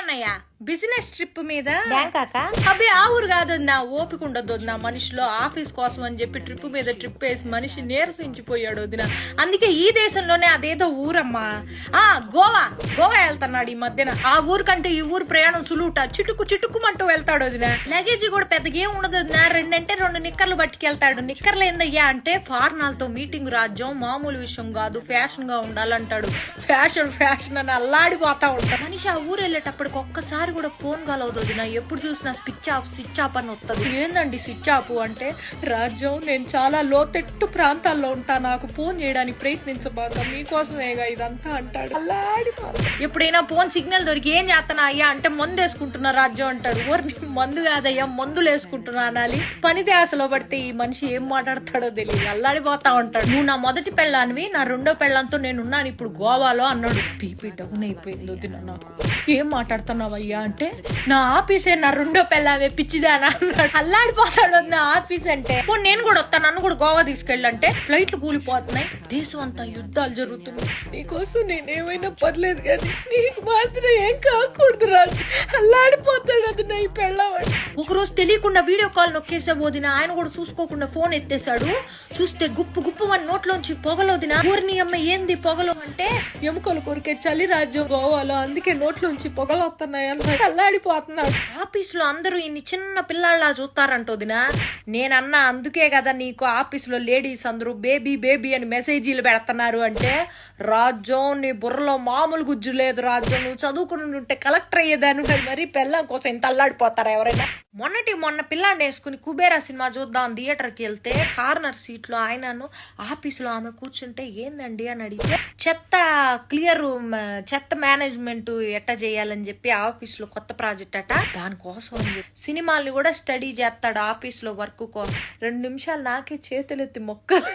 అన్నయ్య business trip మీద బ్యాంకాక అబ్బే ఆ ఊరు కాదన్నా, ఓపిక ఉండదు వదిన. మనిషిలో ఆఫీస్ కోసం అని చెప్పి ట్రిప్ మీద ట్రిప్ వేసి మనిషి నీరసించిపోయాడు వదిన. అందుకే ఈ దేశంలోనే అదేదో ఊరమ్మా, గోవా వెళ్తున్నాడు ఈ మధ్యన. ఆ ఊరు కంటే ఈ ఊరు ప్రయాణం సులువుట, చిటుకుమంటూ వెళ్తాడు వదిన. లగేజ్ కూడా పెద్దగా ఏం ఉండదు వదిన, 2 నిక్కర్లు పట్టుకెళ్తాడు. నిక్కర్లు ఏందయ్యా అంటే ఫారినర్లతో మీటింగ్ రాజ్యం, మామూలు విషయం కాదు, ఫ్యాషన్ గా ఉండాలంటాడు. ఫ్యాషన్ అని అల్లాడిపోతా ఉంటాడు మనిషి. ఆ ఊరు వెళ్ళేటప్పటికి ఒక్కసారి కూడా ఫోన్ కాల్ అవుతుంది నా, ఎప్పుడు చూసినా స్విచ్ ఆఫ్ అని వస్తుంది. ఏందండి స్విచ్ ఆఫ్ అంటే, రాజ్యం నేను చాలా లోతెట్టు ప్రాంతాల్లో ఉంటా, నాకు ఫోన్ చేయడానికి ప్రయత్నించబాక, మీకోసమేగా ఇదంతా అంటాడు. ఎప్పుడైనా ఫోన్ సిగ్నల్ దొరికి ఏం చేస్తానా అయ్యా అంటే, మందు వేసుకుంటున్నా రాజ్యం అంటాడు. ఊరి మందు కాదయ్యా, మందులు వేసుకుంటున్నా అనాలి. పని ధ్యాసలో పడితే ఈ మనిషి ఏం మాట్లాడతాడో తెలియదు, అల్లాడిపోతా ఉంటాడు. నువ్వు నా మొదటి పెళ్ళానివి, నా 2వ పెళ్ళంతో నేనున్నాను ఇప్పుడు గోవాలో అన్నాడు. పీపీ డౌన్ అయిపోయింది వదిన నాకు. ఏం మాట్లాడుతున్నావయ్యా అంటే, నా ఆఫీసే నా 2వ పెళ్ళామే పిచ్చిదానా అన్నాడు. అల్లాడిపోతాడు నా ఆఫీస్ అంటే. నేను కూడా వస్తాను, నన్ను కూడా గోవా తీసుకెళ్ళంటే, ఫ్లైట్లు కూలిపోతున్నాయి, దేశం అంతా యుద్ధాలు జరుగుతున్నాయి, నీకోసం నేనేమైనా పర్లేదు కానీ నీకు మాత్రం ఏం కాకూడదు రాజు. అల్లాడిపోతాడు అది నా ఈ పెళ్ళామని. ఒకరోజు తెలియకుండా వీడియో కాల్ నొక్కేసే పోదిన, ఆయన కూడా చూసుకోకుండా ఫోన్ ఎత్తేసాడు. చూస్తే గుప్పు అని నోట్లోంచి పొగలోదిన. ఊరిని అమ్మ ఏంది పొగలు అంటే, ఎముకలు కొరికే చలి రాజ్యం గోవాలో, అందుకే నోట్లోంచి పొగలు వస్తున్నాయి అన్నాడు. అల్లాడిపోతున్నాడు. ఆఫీస్ లో అందరూ ఇన్ని చిన్న పిల్లల్లా చూస్తారంటోదినా. నేనన్నా అందుకే కదా నీకు ఆఫీస్ లో లేడీస్ అందరూ బేబీ అని మెసేజీలు పెడుతున్నారు అంటే, రాజ్యం నీ బుర్రలో మామూలు గుజ్జు లేదు రాజ్యం, నువ్వు చదువుకుని ఉంటే కలెక్టర్ అయ్యేదాన్ని. మరి పిల్లం కోసం ఇంత అల్లాడిపోతారా ఎవరైనా? మొన్న పిల్లాన్ని వేసుకుని కుబేరా సినిమా చూద్దాం థియేటర్కి వెళ్తే, కార్నర్ సీట్ లో ఆయనను ఆఫీస్ లో ఆమె కూర్చుంటే, ఏందండి అని అడిగితే, చెత్త మేనేజ్మెంట్ ఎట్టా చేయాలని చెప్పి ఆఫీస్ లో కొత్త ప్రాజెక్ట్ అట, దానికోసం సినిమాల్ని కూడా స్టడీ చేస్తాడు ఆఫీస్ లో వర్క్ కోసం. 2 నిమిషాలు నాకే చేతులెత్తి మొక్కలు.